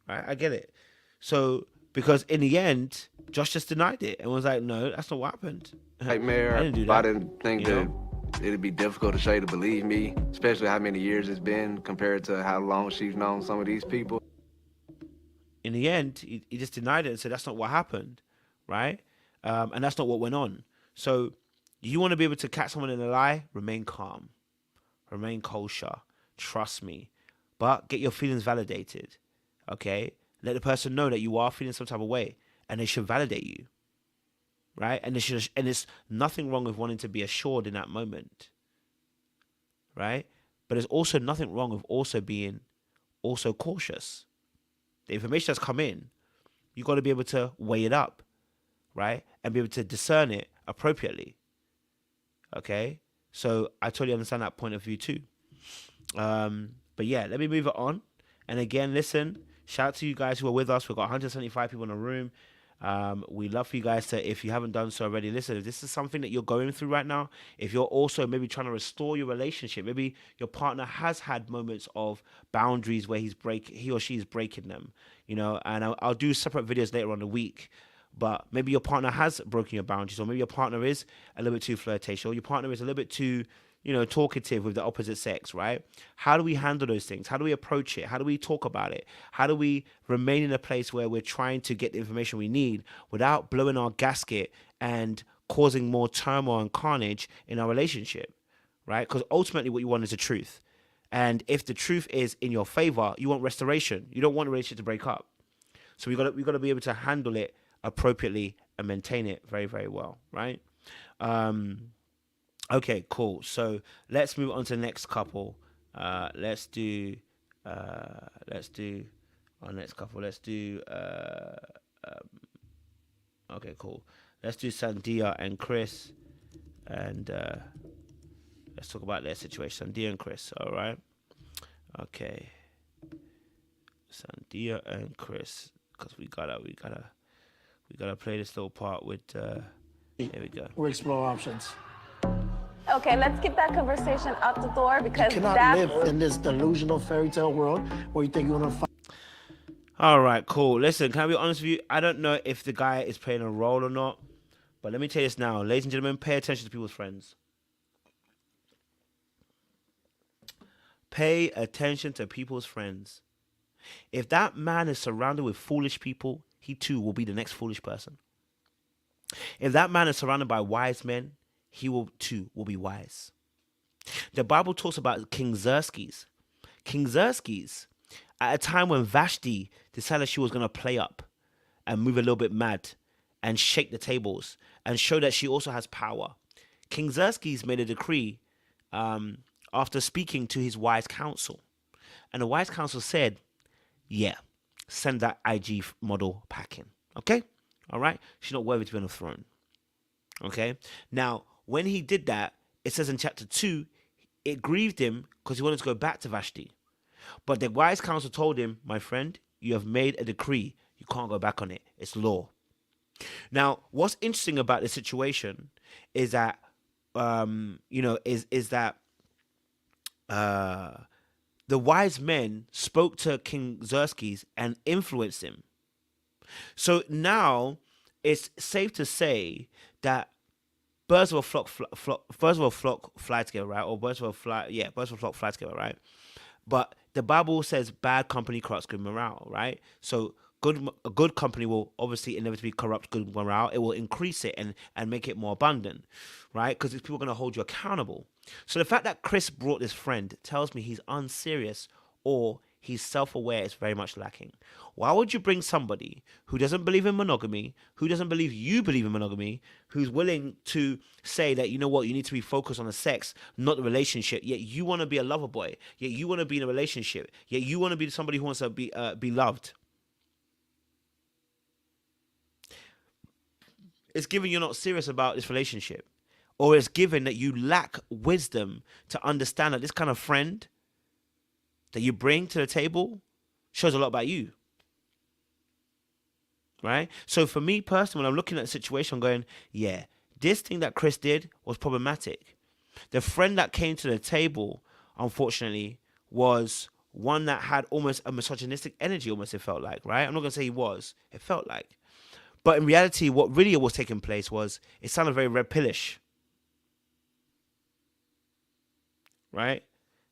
Right? I get it. So, because in the end, Josh just denied it and was like, no, that's not what happened. Nightmare. I didn't do that. I didn't think that it'd be difficult to Shay to believe me, especially how many years it's been compared to how long she's known some of these people. In the end, he just denied it and said that's not what happened, right? And that's not what went on. So you want to be able to catch someone in a lie, remain calm, remain kosher, trust me, but get your feelings validated, okay? Let the person know that you are feeling some type of way and they should validate you, right? And there's nothing wrong with wanting to be assured in that moment, right? But there's also nothing wrong with also being cautious. The information that's come in, you got to be able to weigh it up, right? And be able to discern it appropriately, okay? So I totally understand that point of view too. But yeah, let me move it on. And again, listen, shout out to you guys who are with us. We've got 175 people in the room. We love for you guys to, if you haven't done so already, listen, if this is something that you're going through right now, if you're also maybe trying to restore your relationship, maybe your partner has had moments of boundaries where he or she is breaking them, you know, and I'll do separate videos later on the week, but maybe your partner has broken your boundaries, or maybe your partner is a little bit too flirtatious, or your partner is a little bit too, you know, talkative with the opposite sex, right? How do we handle those things? How do we approach it? How do we talk about it? How do we remain in a place where we're trying to get the information we need without blowing our gasket and causing more turmoil and carnage in our relationship, right? Because ultimately what you want is the truth. And if the truth is in your favor, you want restoration. You don't want a relationship to break up. So we got to be able to handle it appropriately and maintain it very, very well, right? Okay, cool. So let's move on to the next couple. Let's do our next couple. Okay, cool. Let's do Sandia and Chris, and let's talk about their situation. Sandia and Chris. All right. Okay. Sandia and Chris, because we gotta play this little part with. Here we go. We explore options. Okay, let's get that conversation out the door because You cannot live in this delusional fairy tale world where you think you're gonna fight. All right, cool. Listen, can I be honest with you? I don't know if the guy is playing a role or not, but let me tell you this now. Ladies and gentlemen, pay attention to people's friends. Pay attention to people's friends. If that man is surrounded with foolish people, he too will be the next foolish person. If that man is surrounded by wise men, he will too will be wise. The Bible talks about King Xerxes. King Xerxes, at a time when Vashti decided she was going to play up and move a little bit mad and shake the tables and show that she also has power, King Xerxes made a decree after speaking to his wise council. And the wise council said, yeah, send that IG model packing. Okay? All right? She's not worthy to be on the throne. Okay? Now, when he did that, it says in chapter 2, it grieved him because he wanted to go back to Vashti. But the wise counsel told him, my friend, you have made a decree. You can't go back on it. It's law. Now, what's interesting about the situation is that, the wise men spoke to King Xerxes and influenced him. So now it's safe to say that birds of a flock fly together, right? Or birds of a flock fly together, right? But the Bible says bad company corrupts good morale, right? So a good company will obviously inevitably corrupt good morale. It will increase it and make it more abundant, right? Because people are going to hold you accountable. So the fact that Chris brought this friend tells me he's unserious or he's self-aware is very much lacking. Why would you bring somebody who doesn't believe in monogamy, who doesn't believe you believe in monogamy, who's willing to say that, you know what, you need to be focused on the sex, not the relationship, yet you want to be a lover boy, yet you want to be in a relationship, yet you want to be somebody who wants to be loved? It's given you're not serious about this relationship. Or it's given that you lack wisdom to understand that this kind of friend that you bring to the table shows a lot about you. Right? So for me personally, when I'm looking at the situation, I'm going, yeah, this thing that Chris did was problematic. The friend that came to the table, unfortunately, was one that had almost a misogynistic energy, almost it felt like, right? I'm not going to say he was. It felt like. But in reality, what really was taking place was, it sounded very red pillish. Right?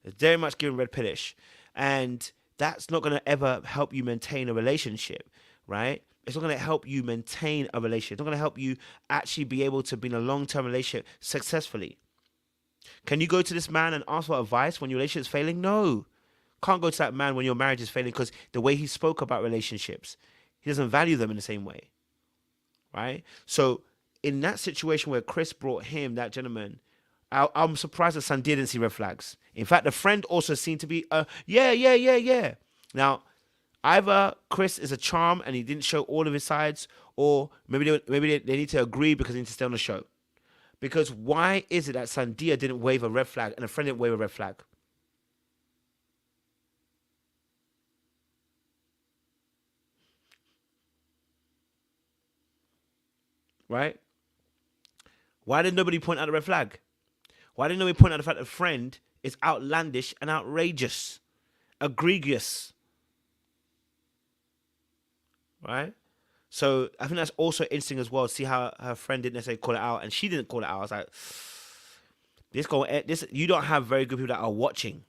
It's very much given red pillish. And that's not going to ever help you maintain a relationship, right? It's not going to help you maintain a relationship. It's not going to help you actually be able to be in a long-term relationship successfully. Can you go to this man and ask for advice when your relationship is failing? No. Can't go to that man when your marriage is failing, because the way he spoke about relationships, he doesn't value them in the same way, right? So in that situation where Chris brought him, that gentleman, I'm surprised that Sandia didn't see red flags. In fact, the friend also seemed to be, yeah. Now, either Chris is a charm and he didn't show all of his sides, or maybe they need to agree because they need to stay on the show. Because why is it that Sandia didn't wave a red flag and a friend didn't wave a red flag? Right? Why did nobody point out a red flag? Why didn't nobody point out the fact that a friend is outlandish and outrageous, egregious? Right? So I think that's also interesting as well. See how her friend didn't necessarily call it out, and she didn't call it out. I was like, this you don't have very good people that are watching,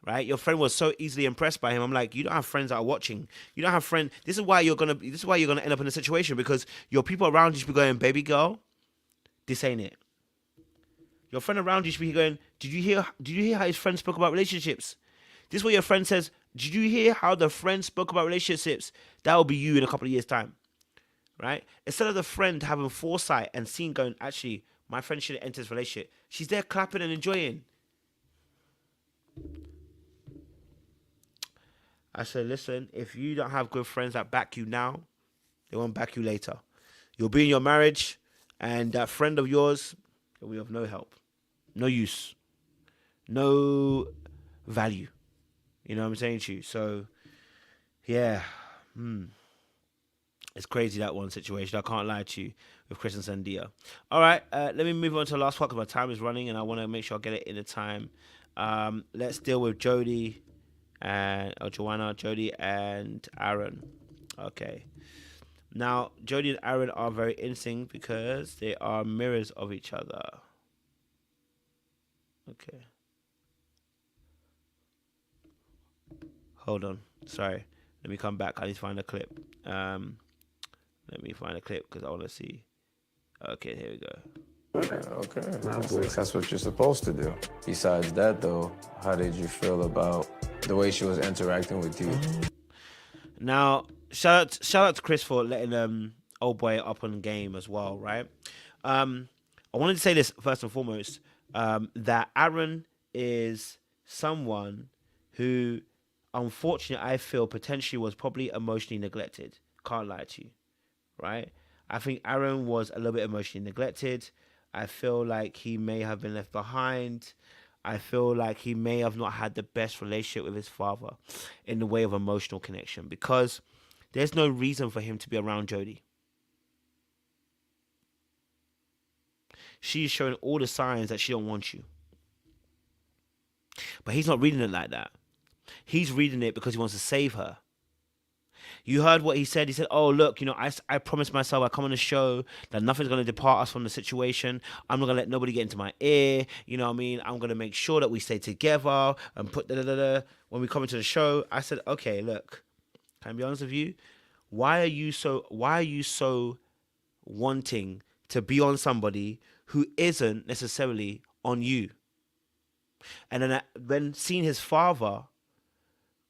right? Your friend was so easily impressed by him. I'm like, you don't have friends that are watching. You don't have friends. This is why you're gonna end up in a situation, because your people around you should be going, baby girl, this ain't it. Your friend around you should be going, did you hear how his friend spoke about relationships? This is what your friend says. Did you hear how the friend spoke about relationships? That will be you in a couple of years' time. Right? Instead of the friend having foresight and seeing, going, actually, my friend shouldn't enter this relationship, she's there clapping and enjoying. I said, listen, if you don't have good friends that back you now, they won't back you later. You'll be in your marriage, and that friend of yours will be of no help, no use, no value. You know what I'm saying to you? So, yeah. It's crazy, that one situation. I can't lie to you with Chris and Sandia. All right, let me move on to the last one because my time is running and I want to make sure I get it in the time. Let's deal with Jody and Joanna, Jody and Aaron. Okay. Now, Jody and Aaron are very interesting because they are mirrors of each other. Okay. Hold on. Sorry. Let me come back. I need to find a clip. Let me find a clip because I want to see. Okay, here we go. Okay. That's what you're supposed to do. Besides that, though, how did you feel about the way she was interacting with you? Now, shout out to Chris for letting old boy up on game as well, right? I wanted to say this first and foremost, that Aaron is someone who, unfortunately, I feel potentially was probably emotionally neglected. Can't lie to you, right? I think Aaron was a little bit emotionally neglected. I feel like he may have been left behind. I feel like he may have not had the best relationship with his father in the way of emotional connection, because there's no reason for him to be around Jody. She's showing all the signs that she don't want you. But he's not reading it like that. He's reading it because he wants to save her. You heard what he said. He said, oh, look, I promised myself I come on the show that nothing's going to depart us from the situation. I'm not going to let nobody get into my ear. You know what I mean? I'm going to make sure that we stay together and put da-da-da-da. When we come into the show, I said, okay, look, can I be honest with you? Why are you so wanting to be on somebody who isn't necessarily on you? And then when seeing his father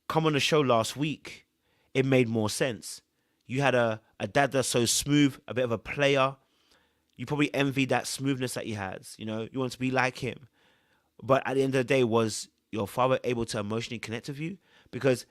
come on the show last week, it made more sense. You had a dad that's so smooth, a bit of a player. You probably envy that smoothness that he has. You want to be like him. But at the end of the day, was your father able to emotionally connect with you? Because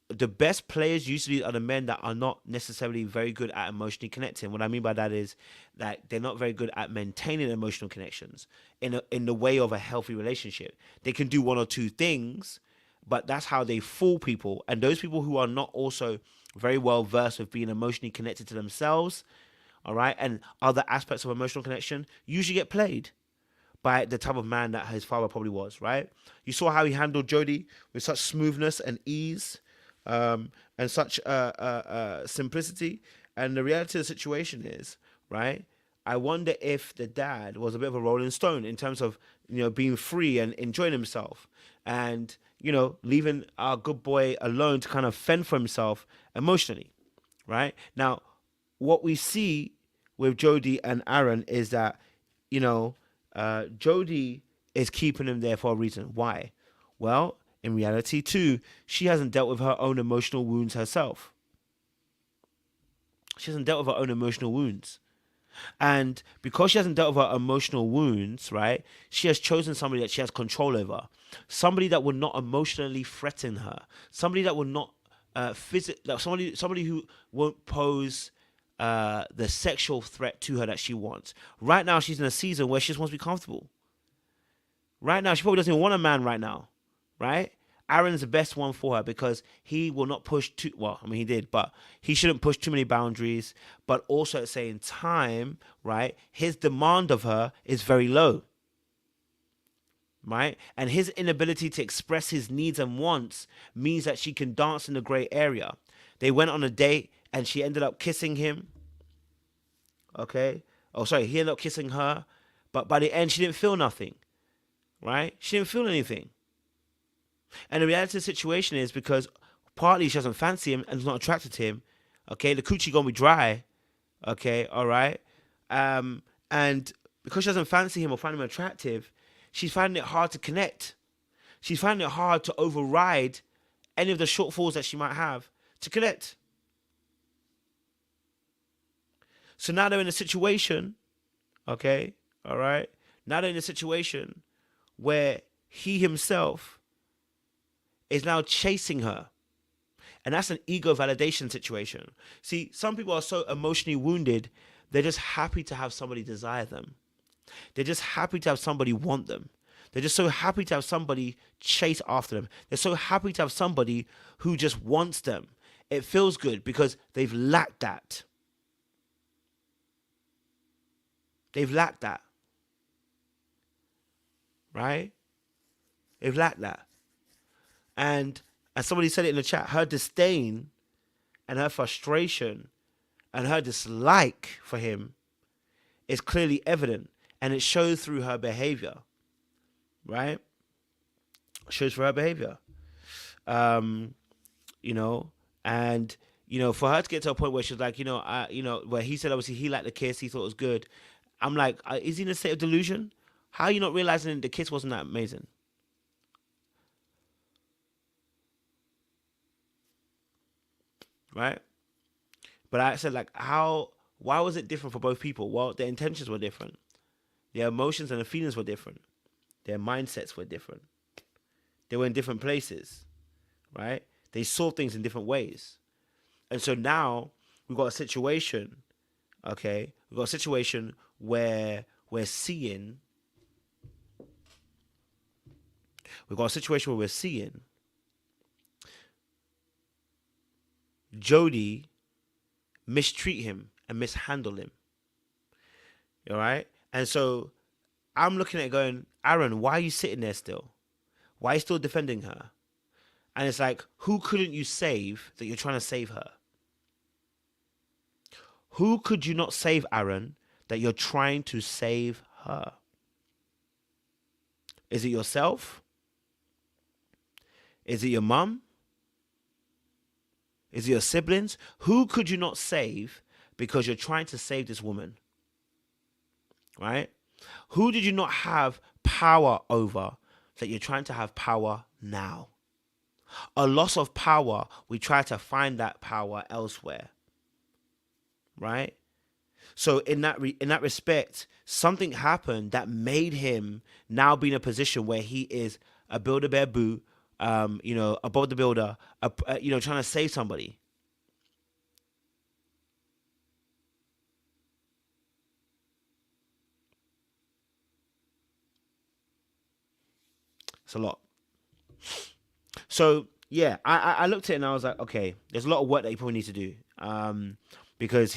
the best players usually are the men that are not necessarily very good at emotionally connecting. What I mean by that is that they're not very good at maintaining emotional connections in the way of a healthy relationship. They can do one or two things, but that's how they fool people. And those people who are not also very well versed with being emotionally connected to themselves, all right, and other aspects of emotional connection usually get played by the type of man that his father probably was, right? You saw how he handled Jody with such smoothness and ease, and such simplicity. And the reality of the situation is, right, I wonder if the dad was a bit of a rolling stone in terms of, being free and enjoying himself and, leaving our good boy alone to kind of fend for himself emotionally, right? Now, what we see with Jody and Aaron is that, Jody is keeping him there for a reason. Why? Well, in reality, too, she hasn't dealt with her own emotional wounds herself. She hasn't dealt with her own emotional wounds. And because she hasn't dealt with her emotional wounds, right, she has chosen somebody that she has control over. Somebody that will not emotionally threaten her. Somebody that will not somebody who won't pose the sexual threat to her that she wants. Right now, she's in a season where she just wants to be comfortable. Right now, she probably doesn't even want a man right now. Right? Aaron's the best one for her because he will not push too well. I mean, he did, but he shouldn't push too many boundaries. But also at the same time, right, his demand of her is very low. Right? And his inability to express his needs and wants means that she can dance in the gray area. They went on a date and she ended up kissing him. Okay? Oh, sorry, he ended up kissing her. But by the end, she didn't feel nothing. Right? She didn't feel anything. And the reality of the situation is because partly she doesn't fancy him and is not attracted to him. Okay, the coochie gonna be dry. Okay, all right. And because she doesn't fancy him or find him attractive, she's finding it hard to connect. She's finding it hard to override any of the shortfalls that she might have to connect. So now they're in a situation, okay, all right. Now they're in a situation where he himself is now chasing her. And that's an ego validation situation. See, some people are so emotionally wounded, they're just happy to have somebody desire them. They're just happy to have somebody want them. They're just so happy to have somebody chase after them. They're so happy to have somebody who just wants them. It feels good because they've lacked that. They've lacked that. Right? They've lacked that. And as somebody said it in the chat, her disdain and her frustration and her dislike for him is clearly evident. And it shows through her behavior. Right? It shows through her behavior. And, for her to get to a point where she's like, where he said, obviously, he liked the kiss, he thought it was good. I'm like, is he in a state of delusion? How are you not realizing the kiss wasn't that amazing? Right? But I said, why was it different for both people? Well, their intentions were different. Their emotions and the feelings were different. Their mindsets were different. They were in different places, right? They saw things in different ways. And so now we've got a situation, okay? We've got a situation where we're seeing Jody mistreat him and mishandle him. All right? And so I'm looking at it going, Aaron, why are you sitting there still? Why are you still defending her? And it's like, who couldn't you save that you're trying to save her? Who could you not save, Aaron, that you're trying to save her? Is it yourself? Is it your mum? Is it your siblings? Who could you not save because you're trying to save this woman? Right? Who did you not have power over that you're trying to have power now? A loss of power, we try to find that power elsewhere. Right? So in that respect, something happened that made him now be in a position where he is a Build-A-Bear Boo, above the builder, trying to save somebody. It's a lot. So yeah, I looked at it and I was like, okay, there's a lot of work that he probably needs to do. Because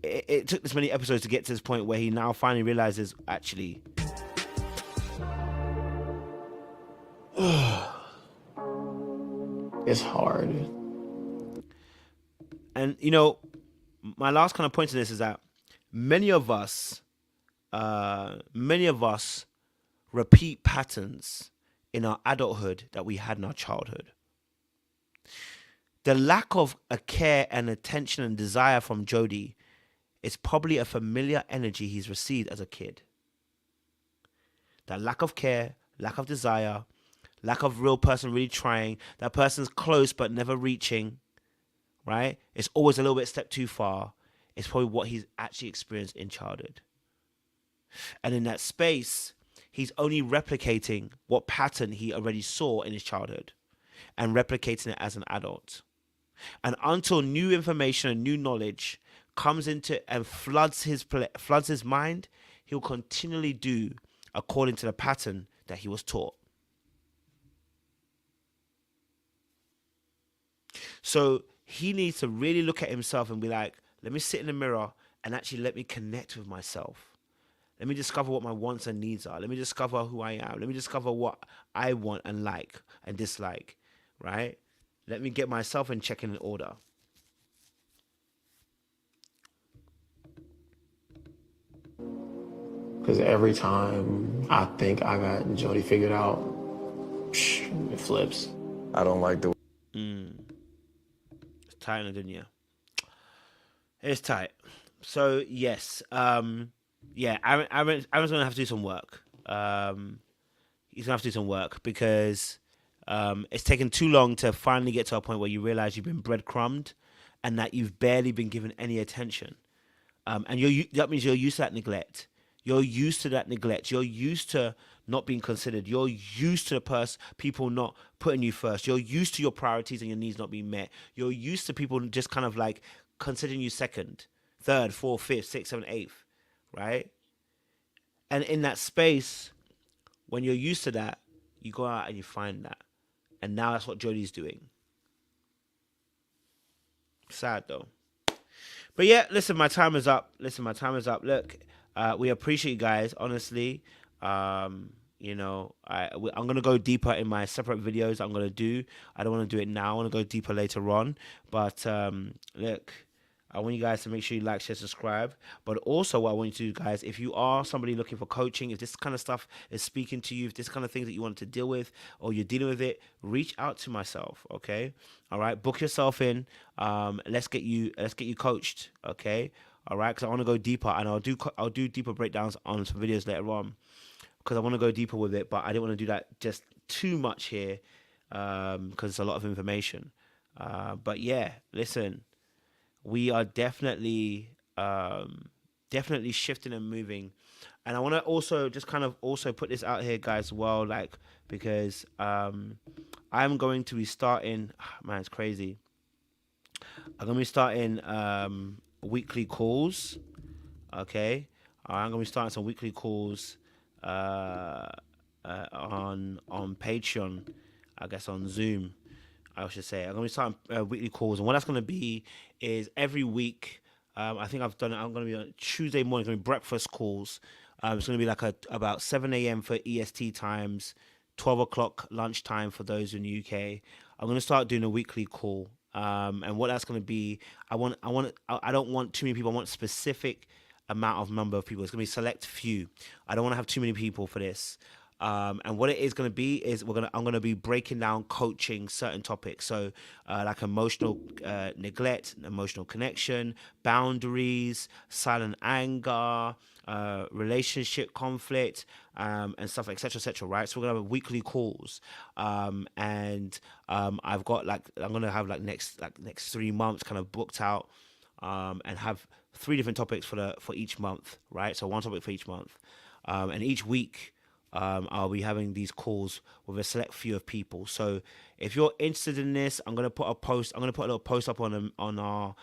it took this many episodes to get to this point where he now finally realizes, actually, It's hard. And my last kind of point to this is that many of us repeat patterns in our adulthood that we had in our childhood. The lack of a care and attention and desire from Jody is probably a familiar energy he's received as a kid. That lack of care, lack of desire, lack of real person really trying, that person's close but never reaching, right? It's always a little bit step too far. It's probably what he's actually experienced in childhood. And in that space, he's only replicating what pattern he already saw in his childhood and replicating it as an adult. And until new information and new knowledge comes into and floods his mind, he'll continually do according to the pattern that he was taught. So he needs to really look at himself and be like, let me sit in the mirror and actually let me connect with myself. Let me discover what my wants and needs are. Let me discover who I am. Let me discover what I want and like and dislike, right? Let me get myself in check and in order. Because every time I think I got Jody figured out, it flips. I don't like the It's tight in the dunya. It's tight. So yes, Aaron's gonna have to do some work. He's gonna have to do some work because it's taken too long to finally get to a point where you realize you've been breadcrumbed and that you've barely been given any attention. And that means you're used to that neglect. You're used to that neglect. You're used to not being considered. You're used to people not putting you first. You're used to your priorities and your needs not being met. You're used to people just kind of like considering you second, third, fourth, fifth, sixth, seventh, eighth, right? And in that space, when you're used to that, you go out and you find that. And now that's what Jody's doing. Sad though. But yeah, listen, my time is up. Look, we appreciate you guys, honestly. I'm going to go deeper in my separate videos I'm going to do. I don't want to do it now. I want to go deeper later on. But look, I want you guys to make sure you like, share, subscribe. But also what I want you to do, guys, if you are somebody looking for coaching, if this kind of stuff is speaking to you, if this kind of thing that you want to deal with or you're dealing with it, reach out to myself, okay? All right, book yourself in. Let's get you coached, okay? All right, because I want to go deeper, and I'll do deeper breakdowns on some videos later on because I want to go deeper with it, but I didn't want to do that just too much here because it's a lot of information. But yeah, listen. We are definitely shifting and moving. And I want to also just kind of also put this out here, guys, as well, like, because I'm going to be starting, man, it's crazy. I'm going to be starting weekly calls, okay? I'm going to be starting some weekly calls on Patreon, I guess on Zoom. I should say. I'm going to be starting weekly calls. And what that's going to be is every week, I think I've done it. I'm going to be on Tuesday morning, going to be breakfast calls. It's going to be like about 7 a.m. for EST times, 12 o'clock lunchtime for those in the UK. I'm going to start doing a weekly call. And what that's going to be, I don't want too many people. I want specific number of people. It's going to be select few. I don't want to have too many people for this. And what it is going to be is I'm going to be breaking down coaching certain topics. So like emotional neglect, emotional connection, boundaries, silent anger, relationship conflict, and stuff, etc., right? So we're gonna have weekly calls, and I've got I'm gonna have next 3 months kind of booked out, and have 3 different topics for each month, right? So 1 topic for each month, and each week I'll be having these calls with a select few of people. So if you're interested in this, I'm gonna put a little post up on our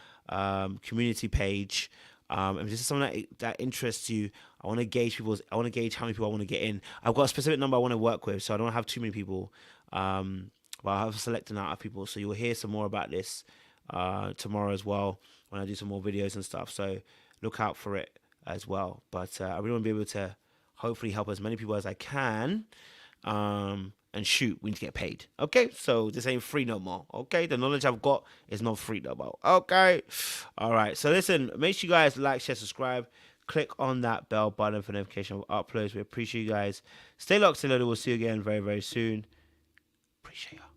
community page. If this is something that interests you, I want to gauge how many people I want to get in. I've got a specific number I want to work with, so I don't have too many people. But I have a select amount of people, so you'll hear some more about this tomorrow as well when I do some more videos and stuff. So look out for it as well. But I really want to be able to hopefully help as many people as I can. And shoot, we need to get paid. Okay, so this ain't free no more. Okay, the knowledge I've got is not free no more. Okay, all right. So listen, make sure you guys like, share, subscribe. Click on that bell button for notification of uploads. We appreciate you guys. Stay locked, stay loaded. We'll see you again very, very soon. Appreciate you.